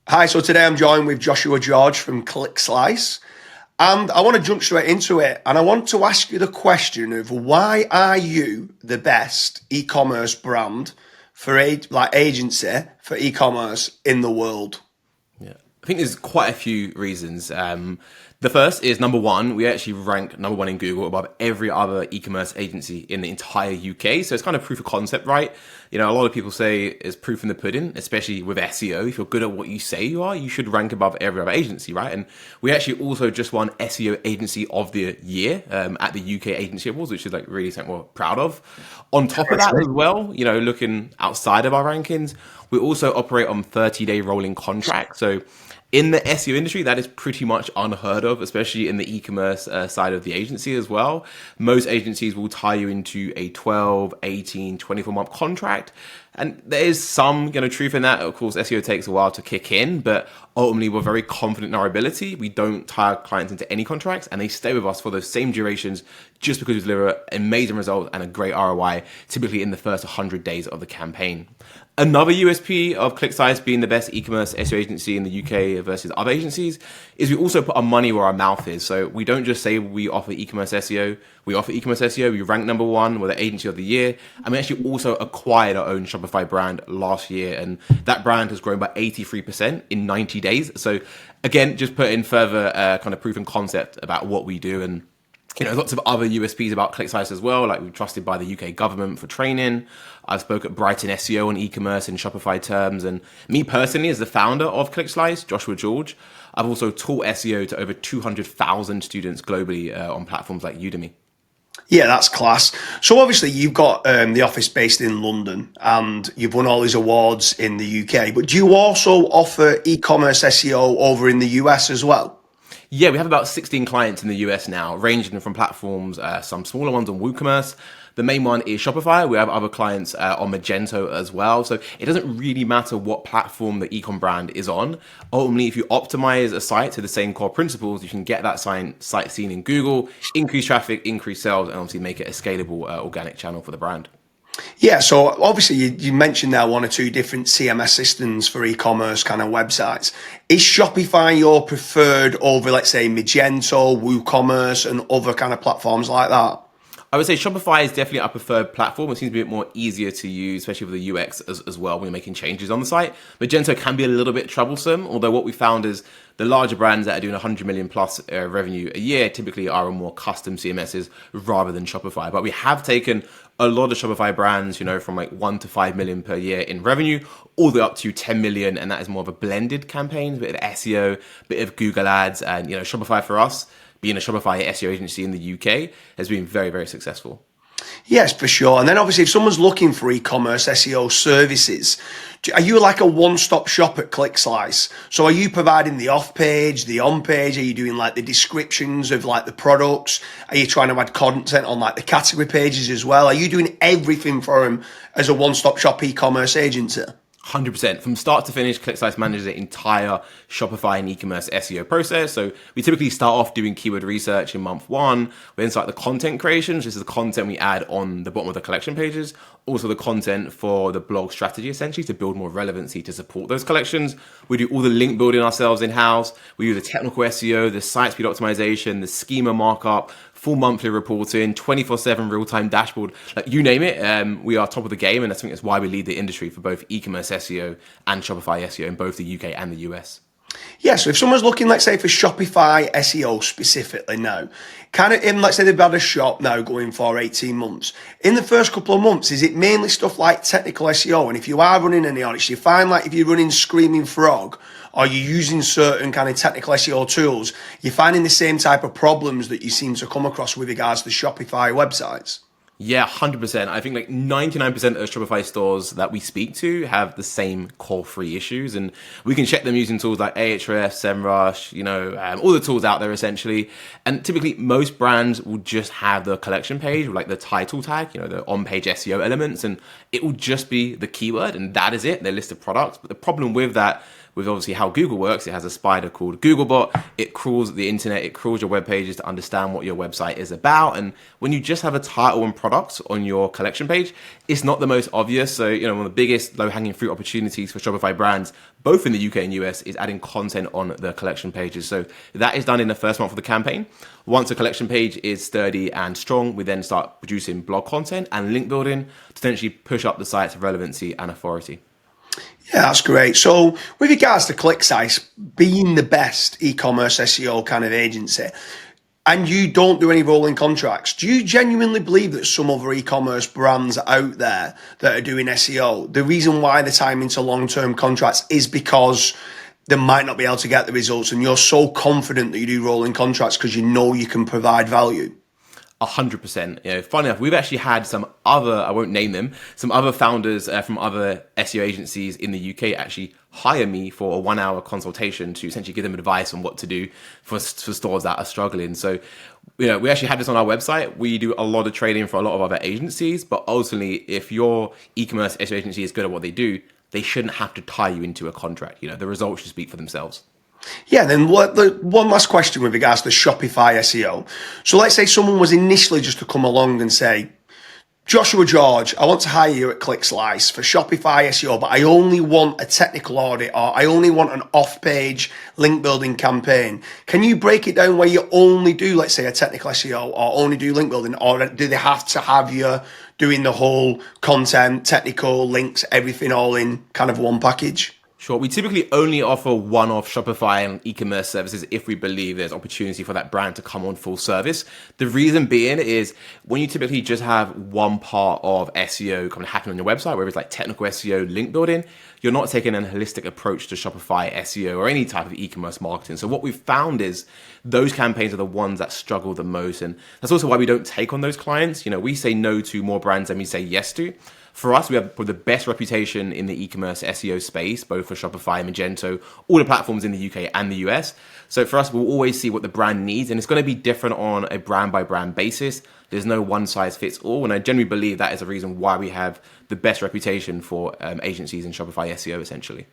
Hi, so today I'm joined with Joshua George from Clickslice, and I want to jump straight into it. And I want to ask you the question of why are you the best e-commerce brand for agency for e-commerce in the world? Yeah, I think there's quite a few reasons. The first is number one, we actually rank number one in Google above every other e-commerce agency in the entire UK. So it's kind of proof of concept, right? You know, a lot of people say it's proof in the pudding, especially with SEO. If you're good at what you say you are, you should rank above every other agency, right? And we actually also just won SEO Agency of the Year at the UK Agency Awards, which is like really something we're proud of. On top of that as well, you know, looking outside of our rankings, we also operate on 30-day rolling contracts. So in the SEO industry, that is pretty much unheard of, especially in the e-commerce side of the agency as well. Most agencies will tie you into a 12, 18, 24-month contract. And there is some, truth in that. Of course, SEO takes a while to kick in, but ultimately we're very confident in our ability. We don't tie our clients into any contracts, and they stay with us for those same durations just because we deliver amazing results and a great ROI, typically in the first 100 days of the campaign. Another USP of Clickslice being the best e-commerce SEO agency in the UK versus other agencies is we also put our money where our mouth is. So we don't just say we offer e-commerce SEO. We offer e-commerce SEO. We rank number one. We're the agency of the year. And we actually also acquired our own Shopify brand last year. And that brand has grown by 83% in 90 days. So again, just put in further kind of proof and concept about what we do. And lots of other USPs about Clickslice as well, like we're trusted by the UK government for training. I've spoke at Brighton SEO on e-commerce and Shopify terms. And me personally, as the founder of Clickslice, Joshua George, I've also taught SEO to over 200,000 students globally on platforms like Udemy. Yeah, that's class. So obviously you've got the office based in London and you've won all these awards in the UK, but do you also offer e-commerce SEO over in the US as well? Yeah, we have about 16 clients in the US now, ranging from platforms, some smaller ones on WooCommerce. The main one is Shopify. We have other clients on Magento as well. So it doesn't really matter what platform the ecom brand is on. Ultimately, if you optimize a site to the same core principles, you can get that site seen in Google, increase traffic, increase sales, and obviously make it a scalable organic channel for the brand. Yeah, so obviously you mentioned there one or two different CMS systems for e-commerce kind of websites. Is Shopify your preferred over, let's say, Magento, WooCommerce, and other kind of platforms like that? I would say Shopify is definitely our preferred platform. It seems to be a bit more easier to use, especially with the UX as well when you're making changes on the site. Magento can be a little bit troublesome, although what we found is the larger brands that are doing 100 million plus revenue a year typically are on more custom CMSs rather than Shopify. But we have taken a lot of Shopify brands, from like 1 to 5 million per year in revenue, all the way up to 10 million. And that is more of a blended campaign, a bit of SEO, a bit of Google ads. And, Shopify for us, being a Shopify SEO agency in the UK, has been very, very successful. Yes, for sure. And then obviously if someone's looking for e-commerce SEO services, are you like a one-stop shop at Clickslice? So are you providing the off-page, the on-page? Are you doing like the descriptions of like the products? Are you trying to add content on like the category pages as well? Are you doing everything for them as a one-stop shop e-commerce agency? 100%. From start to finish, Clickslice manages the entire Shopify and e-commerce SEO process. So we typically start off doing keyword research in month one. We then start the content creation, which is the content we add on the bottom of the collection pages. Also the content for the blog strategy, essentially, to build more relevancy to support those collections. We do all the link building ourselves in-house. We do the technical SEO, the site speed optimization, the schema markup, full monthly reporting, 24/7 real-time dashboard, like you name it. We are top of the game, and I think that's why we lead the industry for both e-commerce SEO and Shopify SEO in both the UK and the US. Yeah, so if someone's looking, let's say, for Shopify SEO specifically now, kind of let's say they've had a shop now going for 18 months. In the first couple of months, is it mainly stuff like technical SEO? And if you are running any audits, you find like if you're running Screaming Frog or you're using certain kind of technical SEO tools, you're finding the same type of problems that you seem to come across with regards to Shopify websites? Yeah, 100%. I think like 99% of Shopify stores that we speak to have the same core three issues, and we can check them using tools like Ahrefs, SEMrush, all the tools out there essentially. And typically most brands will just have the collection page with like the title tag, the on-page SEO elements, and it will just be the keyword and that is it, their list of products. But the problem with that with obviously how Google works, it has a spider called Googlebot. It crawls the internet, it crawls your web pages to understand what your website is about. And when you just have a title and products on your collection page, it's not the most obvious. So, one of the biggest low-hanging fruit opportunities for Shopify brands, both in the UK and US, is adding content on the collection pages. So that is done in the first month of the campaign. Once a collection page is sturdy and strong, we then start producing blog content and link building to potentially push up the site's relevancy and authority. Yeah, that's great. So with regards to Clickslice being the best e-commerce SEO kind of agency, and you don't do any rolling contracts, do you genuinely believe that some other e-commerce brands out there that are doing SEO, the reason why they're tying into long-term contracts is because they might not be able to get the results, and you're so confident that you do rolling contracts because you know you can provide value? 100%. Funny enough, we've actually had some other, I won't name them, some other founders from other SEO agencies in the UK actually hire me for a 1-hour consultation to essentially give them advice on what to do for stores that are struggling. So, we actually have this on our website. We do a lot of training for a lot of other agencies, but ultimately, if your e-commerce SEO agency is good at what they do, they shouldn't have to tie you into a contract. The results should speak for themselves. Yeah, then one last question with regards to Shopify SEO. So let's say someone was initially just to come along and say, Joshua George, I want to hire you at Clickslice for Shopify SEO, but I only want a technical audit, or I only want an off-page link building campaign. Can you break it down where you only do, let's say, a technical SEO, or only do link building, or do they have to have you doing the whole content, technical, links, everything all in kind of one package? Sure. We typically only offer one-off Shopify and e-commerce services if we believe there's opportunity for that brand to come on full service. The reason being is when you typically just have one part of SEO kind of happening on your website, whether it's like technical SEO, link building, you're not taking a holistic approach to Shopify SEO or any type of e-commerce marketing. So what we've found is those campaigns are the ones that struggle the most. And that's also why we don't take on those clients. We say no to more brands than we say yes to. For us, we have probably the best reputation in the e-commerce SEO space, both for Shopify, Magento, all the platforms in the UK and the US. So for us, we'll always see what the brand needs, and it's going to be different on a brand by brand basis. There's no one size fits all, and I generally believe that is a reason why we have the best reputation for agencies in Shopify SEO, essentially.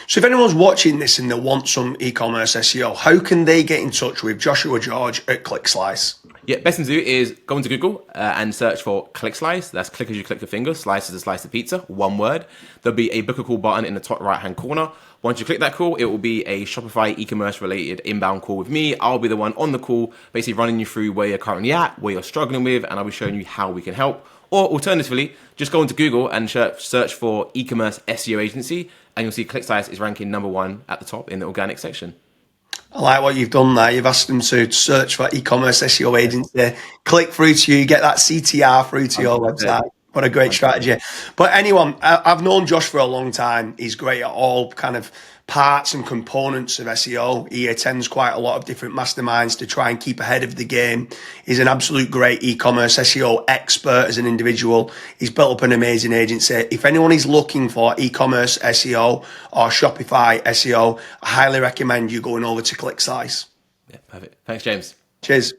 So if anyone's watching this and they want some e-commerce SEO, how can they get in touch with Joshua George at Clickslice? Yeah, best thing to do is go into Google and search for Clickslice. That's click as you click your finger, slice as a slice of pizza, one word. There'll be a book a call button in the top right-hand corner. Once you click that call, it will be a Shopify e-commerce related inbound call with me. I'll be the one on the call, basically running you through where you're currently at, where you're struggling with, and I'll be showing you how we can help. Or alternatively, just go into Google and search for Ecommerce SEO Agency, and you'll see Clickslice is ranking number 1 at the top in the organic section. I like what you've done there. You've asked them to search for e-commerce SEO agency, click through to you, get that CTR through to your website. What a great strategy. But anyone, I've known Josh for a long time. He's great at all kind of parts and components of SEO. He attends quite a lot of different masterminds to try and keep ahead of the game. He's an absolute great e-commerce SEO expert as an individual. He's built up an amazing agency. If anyone is looking for e-commerce SEO or Shopify SEO, I highly recommend you going over to Clickslice. Yeah, perfect. Thanks, James. Cheers.